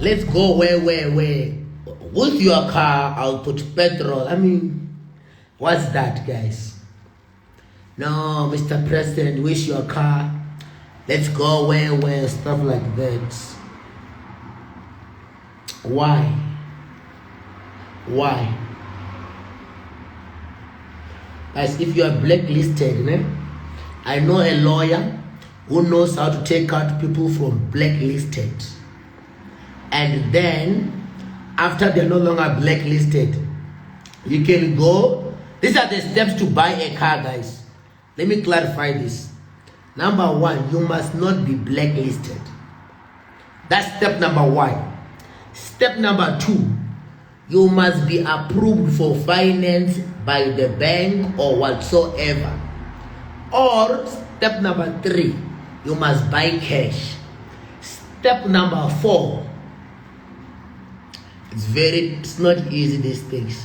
Let's go where? With your car, I'll put petrol. I mean, what's that, guys? No, Mr. President, wish your car. Let's go where? Stuff like that. Why? Guys, if you are blacklisted, I know a lawyer who knows how to take out people from blacklisted. And then, after they're no longer blacklisted, you can go. These are the steps to buy a car, guys. Let me clarify this. Number one, you must not be blacklisted. That's step number one. Step number two, you must be approved for finance by the bank or whatsoever. Or step number three, you must buy cash. Step number four, it's not easy, these things.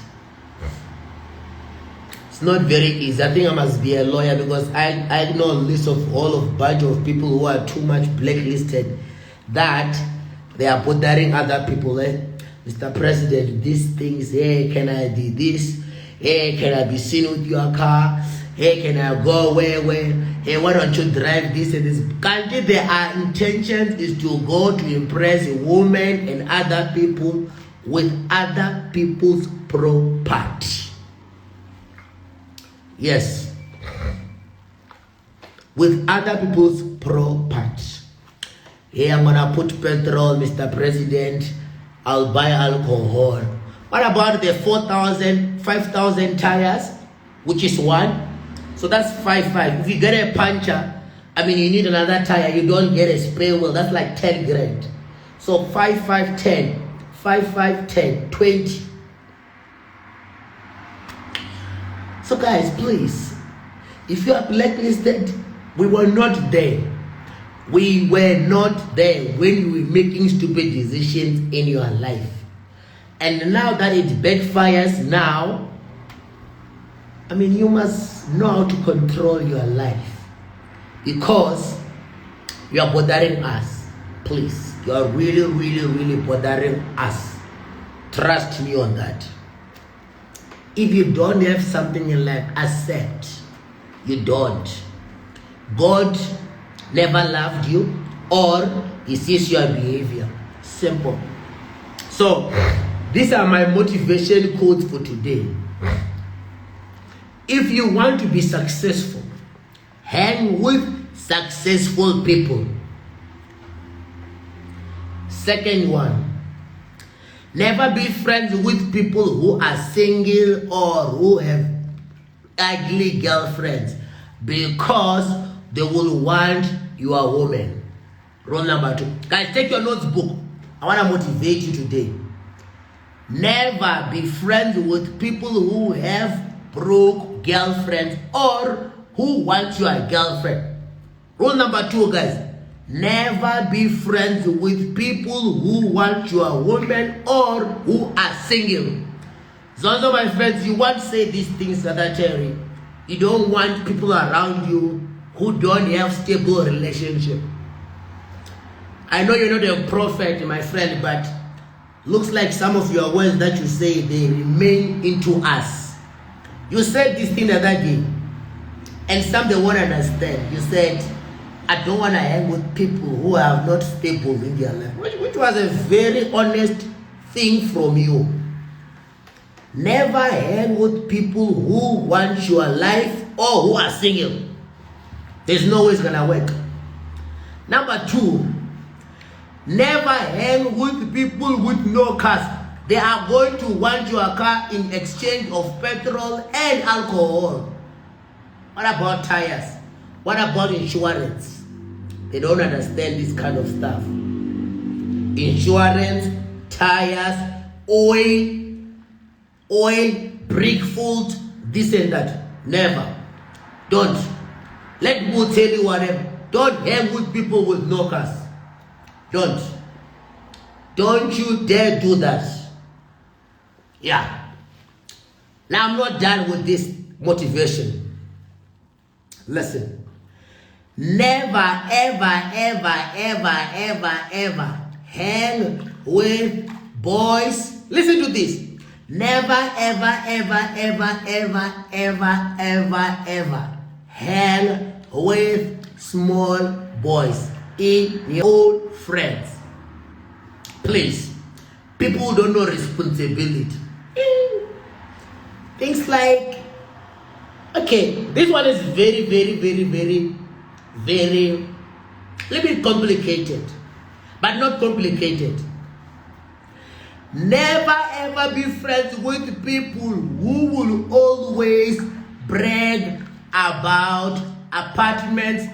It's not very easy. I think I must be a lawyer because I know a list of bunch of people who are too much blacklisted that they are bothering other people. Mr. President, these things, hey, can I do this? Hey, can I be seen with your car? Hey, can I go where? Hey, why don't you drive this and this? Can't their intention is to go to impress women and other people with other people's property. Yes. With other people's property. Hey, I'm gonna put petrol, Mr. President. I'll buy alcohol. What about the 4,000, 5,000 tires, which is one? So that's 5,500. If you get a puncture, I mean, you need another tire. You don't get a spare wheel. That's like 10 grand. So 5,500, 10. 5,500, 10, 20. So guys, please, if you are blacklisted, we were not there. We were not there when you were making stupid decisions in your life. And now that it backfires now, I mean, you must know how to control your life. Because you are bothering us. Please, you are really bothering us. Trust me on that. If you don't have something in life, accept. You don't. God never loved you, or he sees your behavior. Simple. So, these are my motivation quotes for today. If you want to be successful, hang with successful people. Second one, never be friends with people who are single or who have ugly girlfriends, because they will want your woman. Rule number 2. Guys, take your notebook. I want to motivate you today. Never be friends with people who have broke girlfriends or who want your girlfriend. Rule number 2, guys. Never be friends with people who want your woman or who are single. So my friends, you want to say these things that I tell you. You don't want people around you who don't have stable relationship. I know you're not a prophet, my friend, but looks like some of your words that you say, they remain into us. You said this thing the other day, and some they won't understand. You said, I don't want to hang with people who are not stable in their life, which was a very honest thing from you. Never hang with people who want your life or who are single. There's no way it's gonna work. Number 2, never hang with people with no cars. They are going to want your car in exchange of petrol and alcohol. What about tires? What about insurance? They don't understand this kind of stuff. Insurance, tires, oil, brick food, this and that. Never. Don't. Let me tell you whatever. Don't hang with people with no cars. Don't. Don't you dare do that. Yeah. Now I'm not done with this motivation. Listen. Never, ever hang with boys. Listen to this. Never, ever, ever, ever, ever, ever, ever, ever hang with small boys in your own friends. Please. People who don't know responsibility. Things like, okay, this one is very, very, very, very, very, a little bit complicated, but not complicated. Never ever be friends with people who will always brag about apartments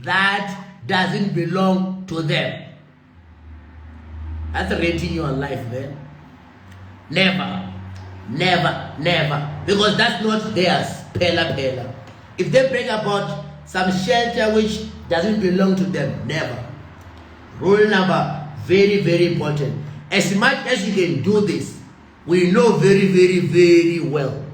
that doesn't belong to them. That's rating your life, man. Never, never, never. Because that's not theirs. Pella, pella. If they brag about some shelter which doesn't belong to them, never. Rule number, very, very important. As much as you can do this, we know very, very, very well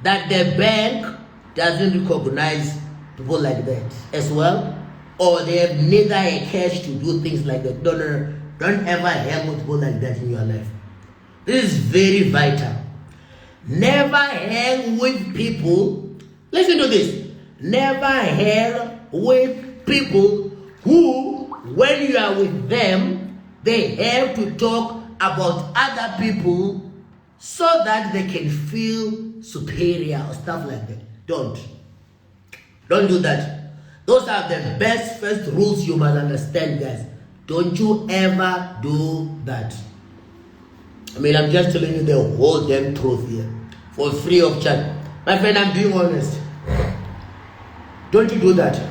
that the bank doesn't recognize people like that as well, or they have neither a cash to do things like that. No, no, no. Don't ever hang with people like that in your life. This is very vital. Never hang with people. Listen to this. Never hang with people who, when you are with them, they have to talk about other people so that they can feel superior or stuff like that. Don't do that. Those are the best first rules you must understand, guys. Don't you ever do that. I mean, I'm just telling you the whole damn truth here for free of charge. My friend, I'm being honest. Don't you do that.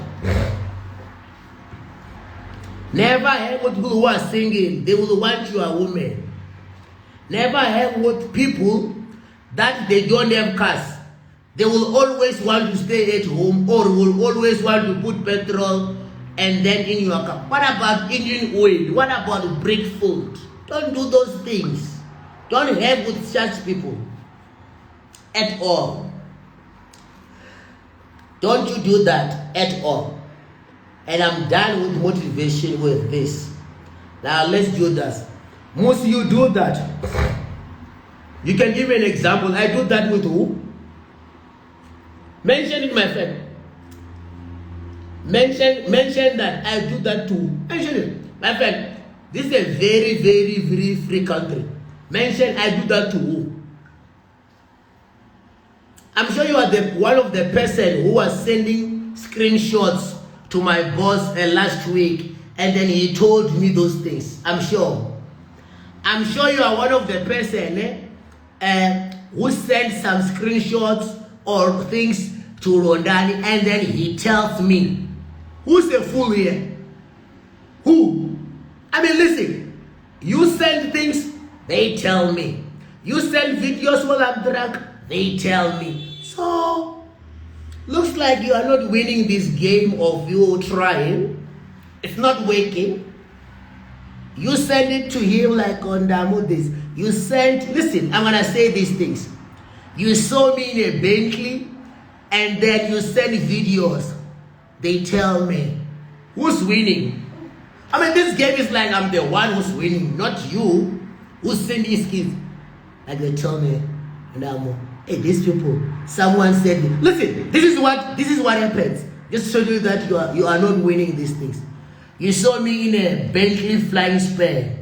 Never hang with people who are single. They will want you a woman. Never hang with people that they don't have cars. They will always want to stay at home, or will always want to put petrol and then in your car. What about engine oil? What about brick food? Don't do those things. Don't hang with such people at all. Don't you do that at all. And I'm done with motivation with this. Now let's do this. Most you do that. You can give me an example. I do that with who? Mention it, my friend. Mention that I do that too. Mention it, my friend. This is a very, very, very free country. Mention I do that to who? I'm sure you are one of the person who was sending screenshots to my boss last week, and then he told me those things. I'm sure you are one of the person who sent some screenshots or things to Rondani, and then he tells me, who's the fool here? Who? I mean, listen, you send things, they tell me. You send videos while I'm drunk, they tell me. So, looks like you are not winning this game of you trying. It's not working. You send it to him like on Ndamoes. You sent, listen, I'm going to say these things. You saw me in a Bentley, and then you send videos. They tell me, who's winning? I mean, this game is like I'm the one who's winning, not you who's sending these kids. And they tell me, Ndamoes, hey, these people, someone said, listen, this is what happens. Just show you that you are not winning these things. You saw me in a Bentley flying spur,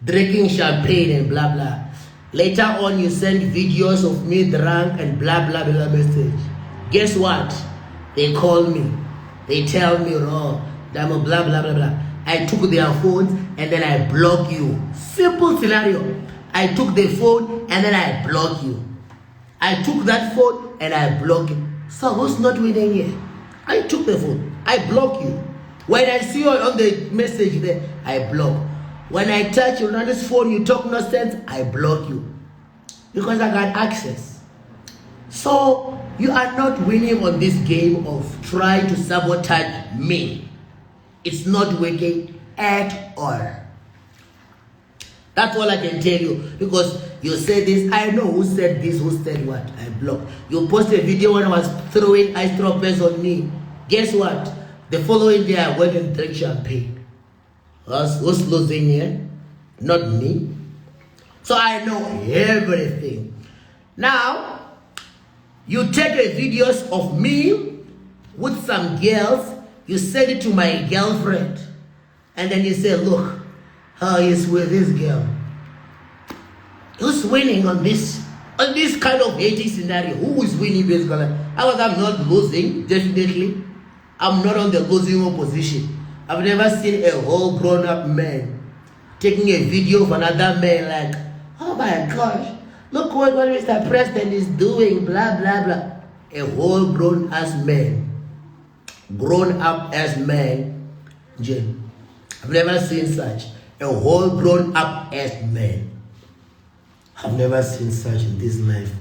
drinking champagne and blah blah. Later on, you send videos of me drunk and blah blah blah message. Guess what? They call me. They tell me, oh, Ndamoes, blah blah blah blah. I took their phones and then I block you. Simple scenario. I took the phone and then I block you. I took that phone and I block you. So who's not winning here? I took the phone. I block you. When I see you on the message there, I block. When I touch you on this phone, you talk nonsense, I block you. Because I got access. So you are not winning on this game of trying to sabotage me. It's not working at all. That's all I can tell you. Because you said this, I know who said this, who said what. I block. You posted a video when I was throwing ice droppers on me. Guess what? The following day I went and drank champagne. Who's losing here? not me. So I know everything. Now, you take a videos of me with some girls, you send it to my girlfriend, and then you say, look, how is with this girl? Who's winning on this kind of hating scenario? Who is winning basically? I'm not losing, definitely. I'm not on the losing position. I've never seen a whole grown-up man taking a video of another man like, oh my gosh, look what Mr. President is doing, blah, blah, blah. A whole grown-ass man, grown-up-ass man, Jane. I've never seen such. A whole grown-up-ass man. I've never seen such in this life.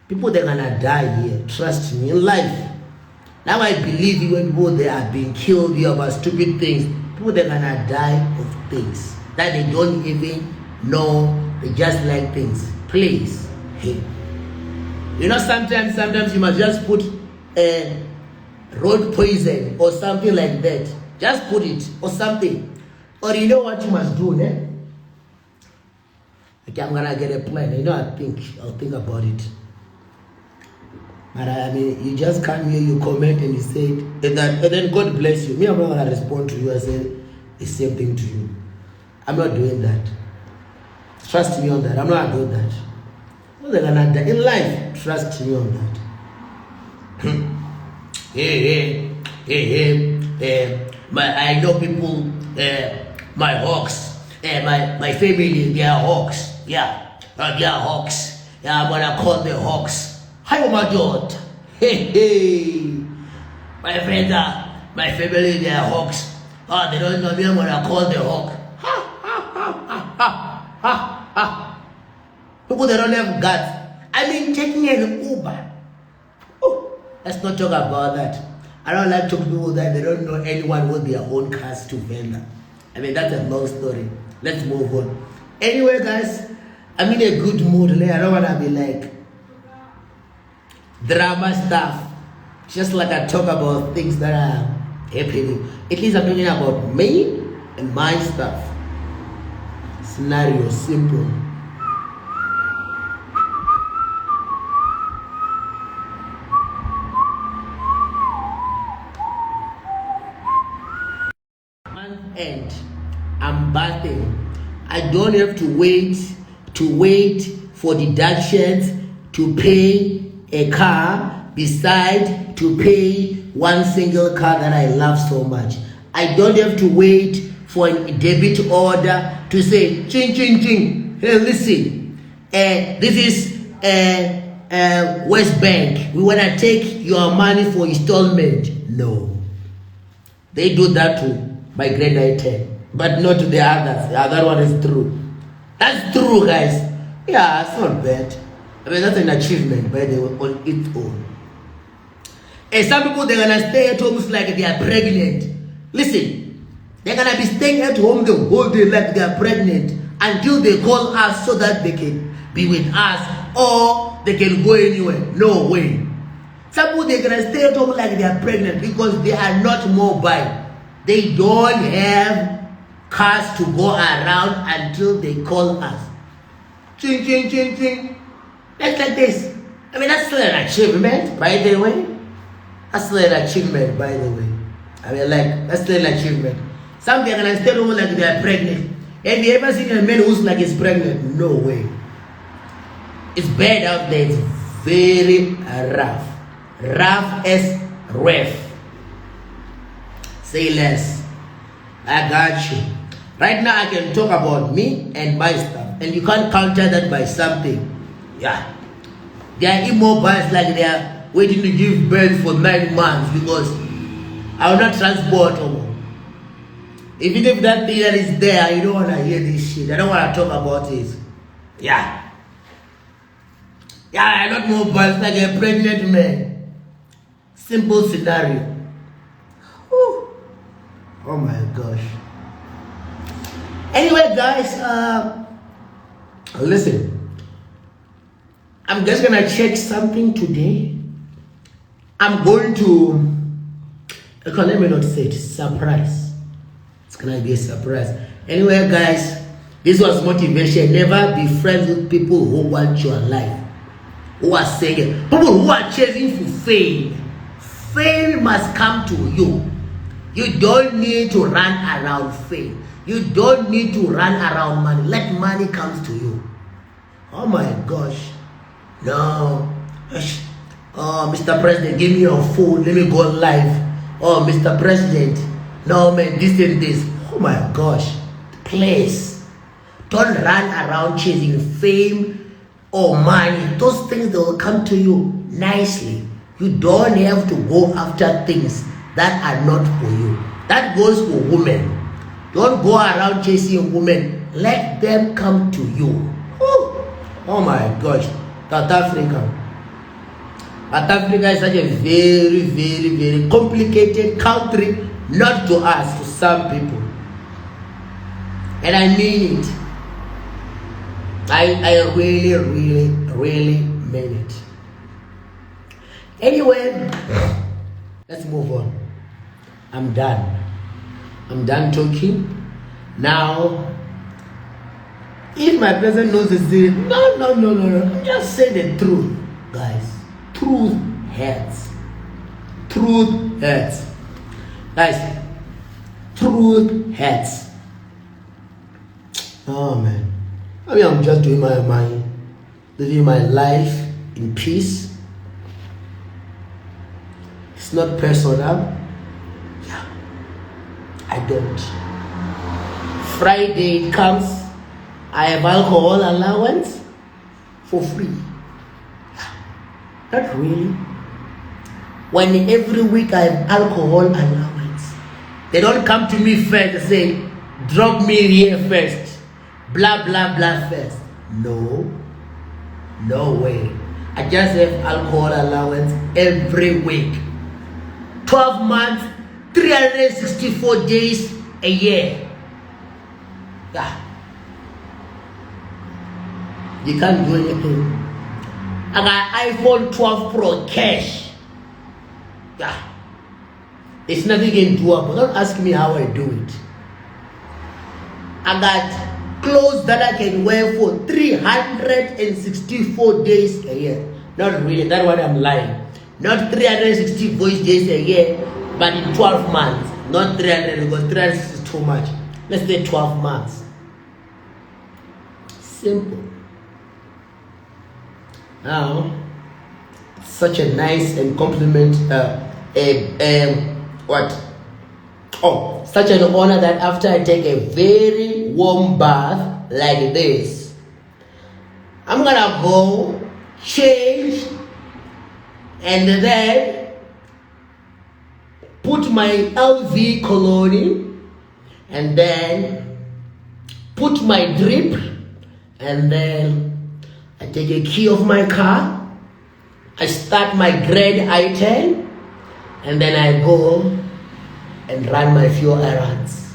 People, they're gonna die here. Trust me, in life. Now I believe you when people they are being killed here about stupid things. People, they're gonna die of things that they don't even know. They just like things. Please, hey. You know, sometimes you must just put road poison or something like that. Just put it or something. Or you know what you must do, eh? Okay, I'm gonna get a plan. You know, I'll think about it. But I mean, you just come here, you comment, and you say it, and then God bless you. Me, I'm not gonna respond to you. I say the same thing to you. I'm not doing that. Trust me on that. I'm not doing that. Well, they're gonna die in life. Trust me on that. I know people. My hawks. My family. They are hawks. Yeah, they are hawks. Yeah, I'm gonna call the hawks. Hi, my daughter. Hey. My friends are, my family, they are hawks. Oh, they don't know me, I'm gonna call the hawk. People, they don't have guts. I mean, taking an Uber. Oh, let's not talk about that. I don't like talking to people that they don't know anyone with their own cars to vendor. I mean, that's a long story. Let's move on. Anyway, guys, I'm in a good mood. I don't want to be like drama stuff. Just like I talk about things that are happening. At least I'm talking about me and my stuff. Scenario simple. Month end, I'm bathing. I don't have to wait for deductions to pay a car beside to pay one single car that I love so much. I don't have to wait for a debit order to say ching ching ching. Hey, listen, this is West Bank. We want to take your money for installment. No, they do that to my grade 9-10, but not to the others. The other one is true. That's true, guys. Yeah, it's not bad. I mean, that's an achievement, by the way, on its own. And some people, they're going to stay at home like they are pregnant. Listen, they're going to be staying at home the whole day like they are pregnant until they call us so that they can be with us or they can go anywhere. No way. Some people, they're going to stay at home like they are pregnant because they are not mobile. They don't have cars to go around until they call us. Ching, ching, ching, ching. That's like this. I mean, that's still an achievement, by the way. That's still an achievement, by the way. I mean, like, that's still an achievement. Some they're gonna stay home like they are pregnant. Have you ever seen a man who's like he's pregnant? No way. It's bad out there. It's very rough. Rough as rough. Say less. I got you. Right now, I can talk about me and my stuff, and you can't counter that by something. Yeah. They are immobiles like they are waiting to give birth for 9 months because I will not transport them. Even if that thing that is there, you don't want to hear this shit. I don't want to talk about it. Yeah. Yeah, I'm not mobiles like a pregnant man. Simple scenario. Whew. Oh my gosh. Anyway, guys, listen. I'm just gonna check something today. I'm going to, okay, let me not say it, surprise. It's gonna be a surprise. Anyway, guys, this was motivation. Never be friends with people who want your life, who are saying, people who are chasing for fame. Fame must come to you. You don't need to run around fame. You don't need to run around money. Let money come to you. Oh my gosh. No. Oh, Mr. President, give me your phone. Let me go live. Oh, Mr. President. No, man, this and this. Oh my gosh. Please. Don't run around chasing fame or money. Those things, they will come to you nicely. You don't have to go after things that are not for you. That goes for women. Don't go around chasing women. Let them come to you. Oh my gosh. South Africa. South Africa is such a very, very, very complicated country. Not to us, to some people. And I mean it. I really, really, really mean it. Anyway, let's move on. I'm done. I'm done talking. Now, if my person knows the secret, no. Just say the truth, guys. Truth hurts. Truth hurts. Guys, truth hurts. Oh man. I mean, I'm just doing living my life in peace. It's not personal. Yeah. I don't. Friday comes, I have alcohol allowance for free. Yeah. Not really. When every week I have alcohol allowance, they don't come to me first and say, drop me here first. Blah, blah, blah first. No. No way. I just have alcohol allowance every week. 12 months, 364 days a year. Yeah. You can't do anything. I got iPhone 12 Pro cash. Yeah. It's nothing you can do about. Don't ask me how I do it. I got clothes that I can wear for 364 days a year. Not really, that's what I'm lying. Not 364 days a year, but in 12 months. Not 300, because 360 is too much. Let's say 12 months. Simple. Now, such a nice and compliment, such an honor that after I take a very warm bath like this, I'm gonna go change and then put my LV cologne and then put my drip, and then I take a key of my car, I start my grade I-10, and then I go and run my few errands.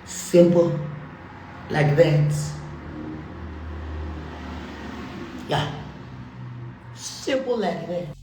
Simple, like that. Yeah, simple like that.